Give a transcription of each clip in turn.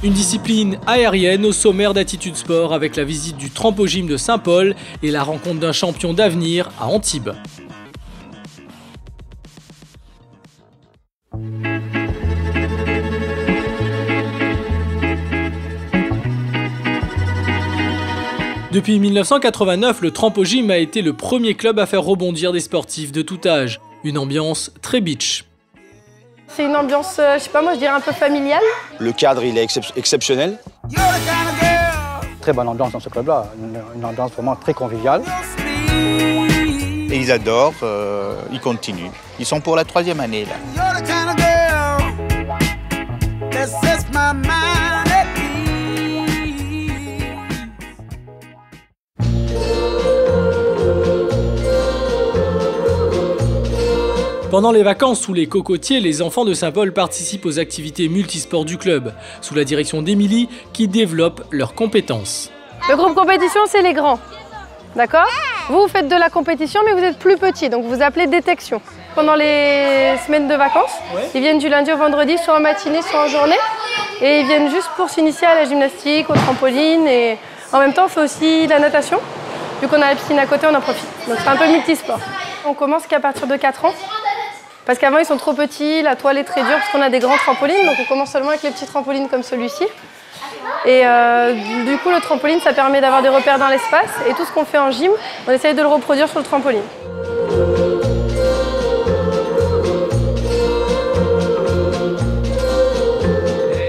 Une discipline aérienne au sommaire d'Attitude Sport avec la visite du Trampo-Gym de Saint-Paul et la rencontre d'un champion d'avenir à Antibes. Depuis 1989, le Trampo-Gym a été le premier club à faire rebondir des sportifs de tout âge. Une ambiance très beach. C'est une ambiance, je sais pas moi, je dirais un peu familiale. Le cadre, il est exceptionnel. Très bonne ambiance dans ce club-là, une ambiance vraiment très conviviale. Et ils adorent, ils continuent. Ils sont pour la 3e année là. Pendant les vacances sous les cocotiers, les enfants de Saint-Paul participent aux activités multisports du club, sous la direction d'Émilie, qui développe leurs compétences. Le groupe compétition, c'est les grands, d'accord? Vous faites de la compétition, mais vous êtes plus petits, donc vous appelez détection. Pendant les semaines de vacances, ils viennent du lundi au vendredi, soit en matinée, soit en journée, et ils viennent juste pour s'initier à la gymnastique, au trampoline, et en même temps, on fait aussi la natation. Vu qu'on a la piscine à côté, on en profite. Donc c'est un peu multisport. On commence qu'à partir de 4 ans. Parce qu'avant, ils sont trop petits, la toile est très dure, parce qu'on a des grands trampolines, donc on commence seulement avec les petits trampolines comme celui-ci. Et du coup, le trampoline, ça permet d'avoir des repères dans l'espace, et tout ce qu'on fait en gym, on essaye de le reproduire sur le trampoline.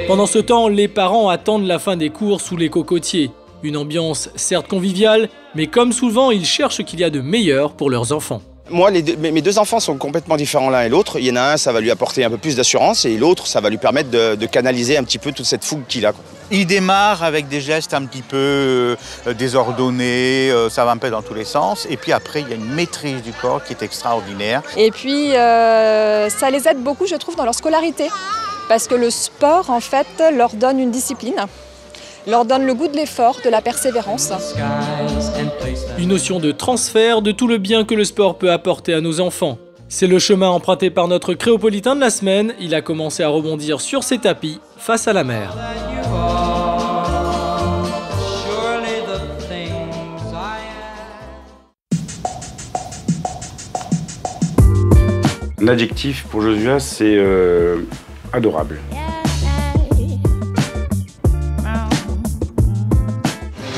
Pendant ce temps, les parents attendent la fin des cours sous les cocotiers. Une ambiance certes conviviale, mais comme souvent, ils cherchent ce qu'il y a de meilleur pour leurs enfants. Moi, mes deux enfants sont complètement différents l'un et l'autre. Il y en a un, ça va lui apporter un peu plus d'assurance, et l'autre, ça va lui permettre de canaliser un petit peu toute cette fougue qu'il a. Il démarre avec des gestes un petit peu désordonnés, ça va un peu dans tous les sens. Et puis après, il y a une maîtrise du corps qui est extraordinaire. Et puis, ça les aide beaucoup, je trouve, dans leur scolarité. Parce que le sport, en fait, leur donne une discipline, leur donne le goût de l'effort, de la persévérance. Une notion de transfert de tout le bien que le sport peut apporter à nos enfants. C'est le chemin emprunté par notre créopolitain de la semaine. Il a commencé à rebondir sur ses tapis face à la mer. L'adjectif pour Josua, c'est adorable.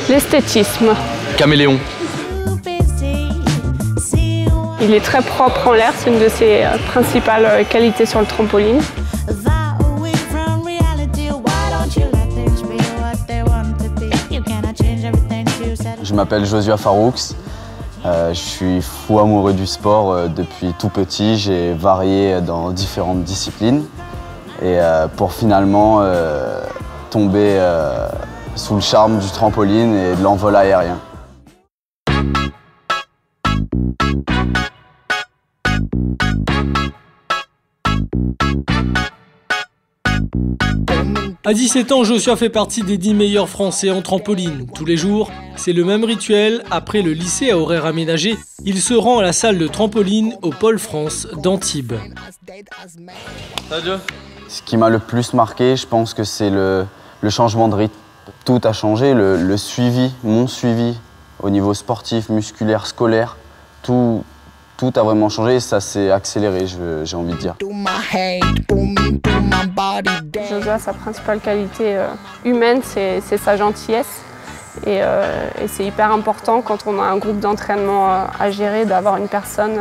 L'esthétisme. Caméléon. Il est très propre en l'air, c'est une de ses principales qualités sur le trampoline. Je m'appelle Josua Faroux, je suis fou amoureux du sport depuis tout petit. J'ai varié dans différentes disciplines et pour finalement tomber sous le charme du trampoline et de l'envol aérien. À 17 ans, Josua fait partie des 10 meilleurs Français en trampoline. Tous les jours, c'est le même rituel. Après le lycée à horaire aménagé, il se rend à la salle de trampoline au Pôle France d'Antibes. Ce qui m'a le plus marqué, je pense que c'est le changement de rythme. Tout a changé, le suivi, mon suivi au niveau sportif, musculaire, scolaire, tout a vraiment changé et ça s'est accéléré, j'ai envie de dire. Josua, sa principale qualité humaine, c'est sa gentillesse. Et c'est hyper important quand on a un groupe d'entraînement à gérer d'avoir une personne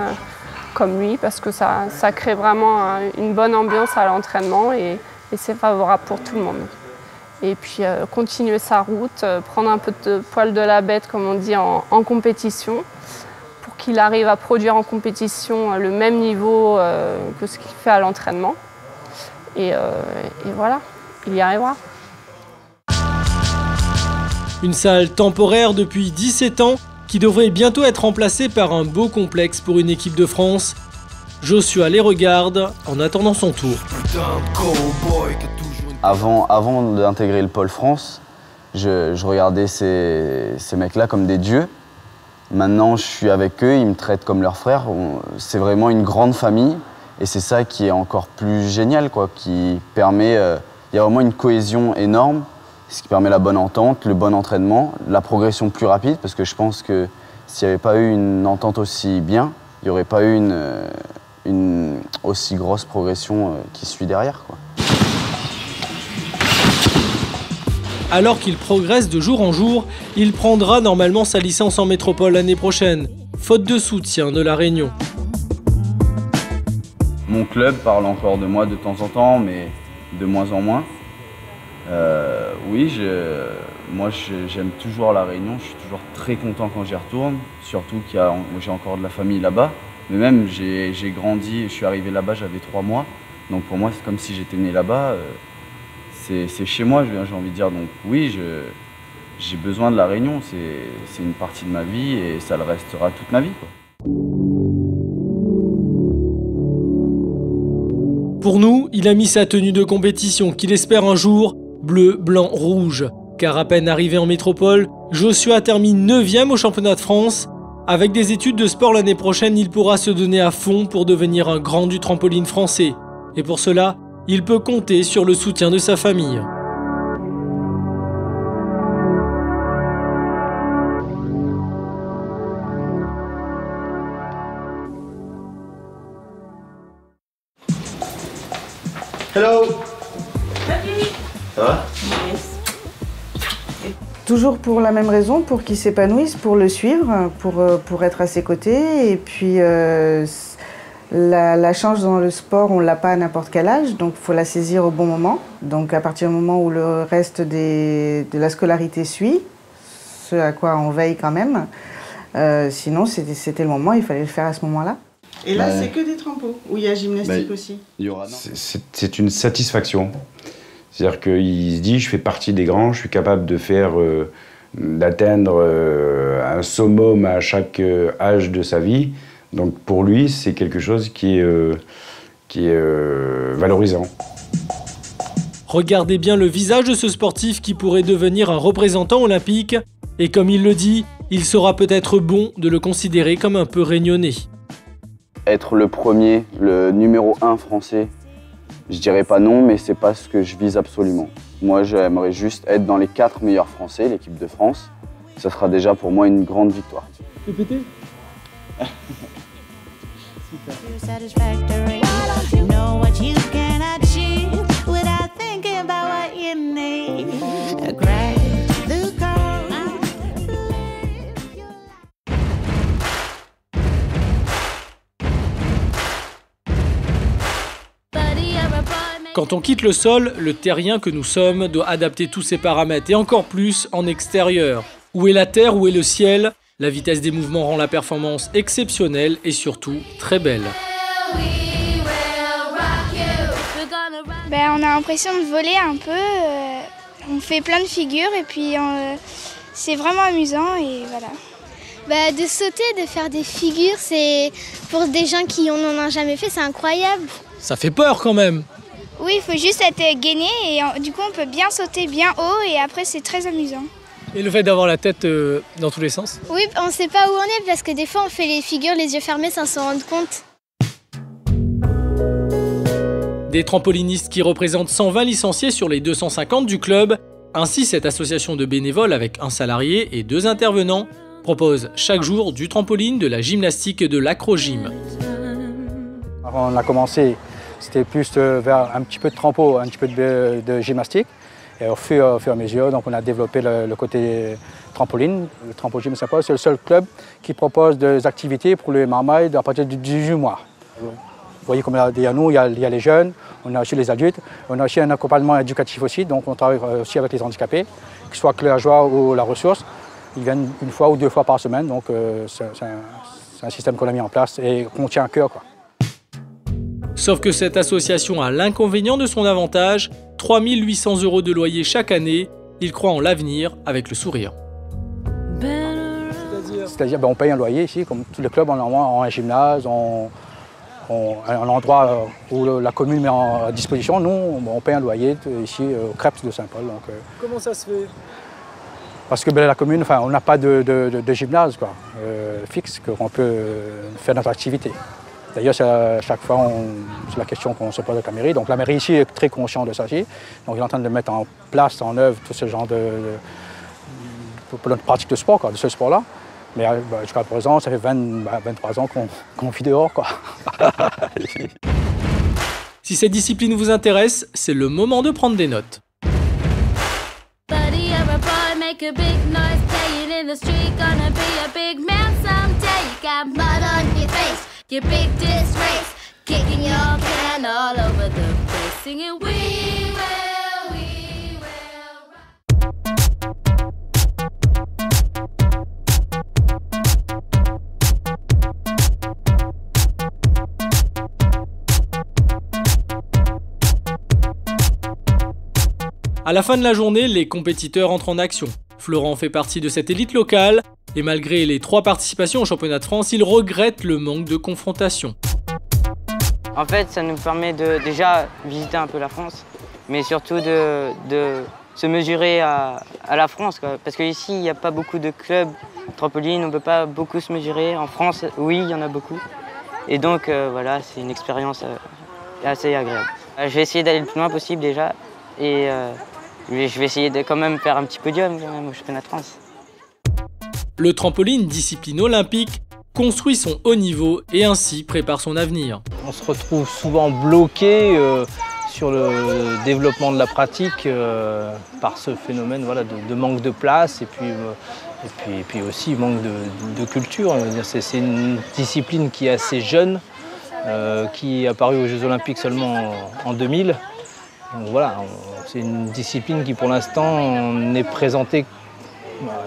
comme lui parce que ça crée vraiment une bonne ambiance à l'entraînement et c'est favorable pour tout le monde. Et puis continuer sa route, prendre un peu de poil de la bête, comme on dit, en compétition, pour qu'il arrive à produire en compétition le même niveau que ce qu'il fait à l'entraînement. Et voilà, il y arrivera. Une salle temporaire depuis 17 ans qui devrait bientôt être remplacée par un beau complexe pour une équipe de France. Josua les regarde en attendant son tour. Avant d'intégrer le Pôle France, je regardais ces mecs-là comme des dieux. Maintenant, je suis avec eux, ils me traitent comme leurs frères. C'est vraiment une grande famille et c'est ça qui est encore plus génial, quoi, qui permet... Il y a vraiment une cohésion énorme ce qui permet la bonne entente, le bon entraînement, la progression plus rapide, parce que je pense que s'il n'y avait pas eu une entente aussi bien, il n'y aurait pas eu une aussi grosse progression qui suit derrière, quoi. Alors qu'il progresse de jour en jour, il prendra normalement sa licence en métropole l'année prochaine, faute de soutien de La Réunion. Mon club parle encore de moi de temps en temps, mais de moins en moins. Oui, moi j'aime toujours La Réunion, je suis toujours très content quand j'y retourne, surtout que j'ai encore de la famille là-bas. Mais même, j'ai grandi, je suis arrivé là-bas, j'avais 3 mois, donc pour moi c'est comme si j'étais né là-bas. C'est chez moi, j'ai envie de dire. Donc oui, j'ai besoin de La Réunion, c'est une partie de ma vie et ça le restera toute ma vie, quoi. Pour nous, il a mis sa tenue de compétition qu'il espère un jour bleu, blanc, rouge. Car à peine arrivé en métropole, Joshua termine 9e au championnat de France. Avec des études de sport l'année prochaine, il pourra se donner à fond pour devenir un grand du trampoline français. Et pour cela, il peut compter sur le soutien de sa famille. Hello. Ça va? Toujours pour la même raison, pour qu'il s'épanouisse, pour le suivre, pour être à ses côtés. Et puis la chance dans le sport, on ne l'a pas à n'importe quel âge, donc il faut la saisir au bon moment. Donc à partir du moment où le reste de la scolarité suit, ce à quoi on veille quand même, sinon c'était le moment, il fallait le faire à ce moment-là. Et là, c'est que des trampos, où il y a gymnastique aussi. C'est une satisfaction. C'est-à-dire qu'il se dit, je fais partie des grands, je suis capable de faire, d'atteindre un summum à chaque âge de sa vie. Donc pour lui, c'est quelque chose qui est valorisant. Regardez bien le visage de ce sportif qui pourrait devenir un représentant olympique. Et comme il le dit, il sera peut-être bon de le considérer comme un peu réunionnais. Être le premier, le numéro 1 français, je dirais pas non, mais c'est pas ce que je vise absolument. Moi, j'aimerais juste être dans les 4 meilleurs Français, l'équipe de France. Ça sera déjà pour moi une grande victoire. C'est pété. Quand on quitte le sol, le terrien que nous sommes doit adapter tous ses paramètres et encore plus en extérieur. Où est la terre, où est le ciel? La vitesse des mouvements rend la performance exceptionnelle et surtout très belle. On a l'impression de voler un peu, on fait plein de figures et puis c'est vraiment amusant et voilà. De sauter, de faire des figures, c'est pour des gens qui n'en ont jamais fait, c'est incroyable. Ça fait peur quand même. Oui, il faut juste être gainé et du coup on peut bien sauter bien haut et après c'est très amusant. Et le fait d'avoir la tête dans tous les sens? Oui, on ne sait pas où on est parce que des fois on fait les figures les yeux fermés sans s'en rendre compte. Des trampolinistes qui représentent 120 licenciés sur les 250 du club. Ainsi, cette association de bénévoles avec un salarié et 2 intervenants propose chaque jour du trampoline, de la gymnastique et de l'acro-gym. On a commencé, c'était plus vers un petit peu de trampo, un petit peu de gymnastique. Et au fur et à mesure, donc on a développé le côté trampoline. Le Trampo-Gym Saint-Paul, c'est le seul club qui propose des activités pour les marmailles à partir de 18 mois. Vous voyez comme il y a nous, il y a les jeunes, on a aussi les adultes, on a aussi un accompagnement éducatif aussi, donc on travaille aussi avec les handicapés, que ce soit que la joie ou la ressource. Ils viennent 1 fois ou 2 fois par semaine, donc c'est un système qu'on a mis en place et qu'on tient à cœur, quoi. Sauf que cette association a l'inconvénient de son avantage, 3 800 € de loyer chaque année. Il croit en l'avenir avec le sourire. C'est-à-dire on paye un loyer ici, comme tous les clubs, on a un gymnase, un endroit où la commune met à disposition. Nous, on paye un loyer ici au Crêpes de Saint-Paul. Comment ça se fait? Parce que la commune, on n'a pas de gymnase fixe qu'on peut faire notre activité. D'ailleurs, chaque fois, c'est la question qu'on se pose avec la mairie. Donc la mairie ici est très consciente de ça aussi. Donc il est en train de mettre en place, en œuvre, tout ce genre pour notre pratique de sport, quoi, de ce sport-là. Mais jusqu'à présent, ça fait 23 ans qu'on vit dehors, quoi. Si cette discipline vous intéresse, c'est le moment de prendre des notes. À la fin de la journée, les compétiteurs entrent en action. Florent fait partie de cette élite locale et malgré les 3 participations au championnat de France, il regrette le manque de confrontation. En fait, ça nous permet de déjà visiter un peu la France, mais surtout de se mesurer à la France, quoi. Parce qu'ici, il n'y a pas beaucoup de clubs trampoline, on ne peut pas beaucoup se mesurer. En France, oui, il y en a beaucoup. Et donc, voilà, c'est une expérience assez agréable. Je vais essayer d'aller le plus loin possible déjà, et je vais essayer de quand même faire un petit podium quand même, au championnat de France. Le trampoline, discipline olympique, construit son haut niveau et ainsi prépare son avenir. On se retrouve souvent bloqué sur le développement de la pratique par ce phénomène, voilà, de manque de place et puis aussi manque de culture. C'est une discipline qui est assez jeune, qui est apparue aux Jeux Olympiques seulement en 2000. Donc voilà, c'est une discipline qui pour l'instant n'est présentée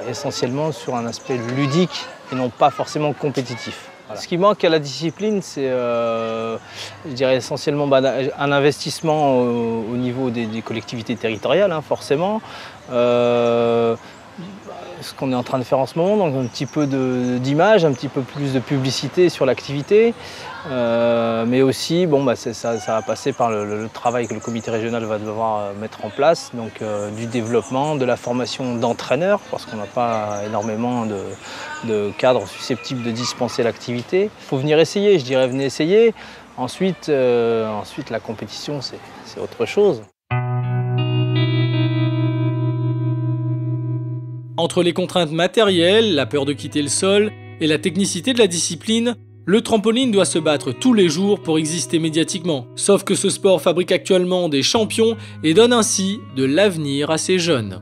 essentiellement sur un aspect ludique et non pas forcément compétitif. Voilà. Ce qui manque à la discipline, c'est je dirais essentiellement un investissement au niveau des collectivités territoriales, hein, forcément. Ce qu'on est en train de faire en ce moment, donc un petit peu d'image, un petit peu plus de publicité sur l'activité, mais aussi ça va passer par le travail que le comité régional va devoir mettre en place, donc du développement, de la formation d'entraîneurs, parce qu'on n'a pas énormément de cadres susceptibles de dispenser l'activité. Il faut venir essayer, je dirais venez essayer. Ensuite la compétition, c'est autre chose. Entre les contraintes matérielles, la peur de quitter le sol et la technicité de la discipline, le trampoline doit se battre tous les jours pour exister médiatiquement. Sauf que ce sport fabrique actuellement des champions et donne ainsi de l'avenir à ces jeunes.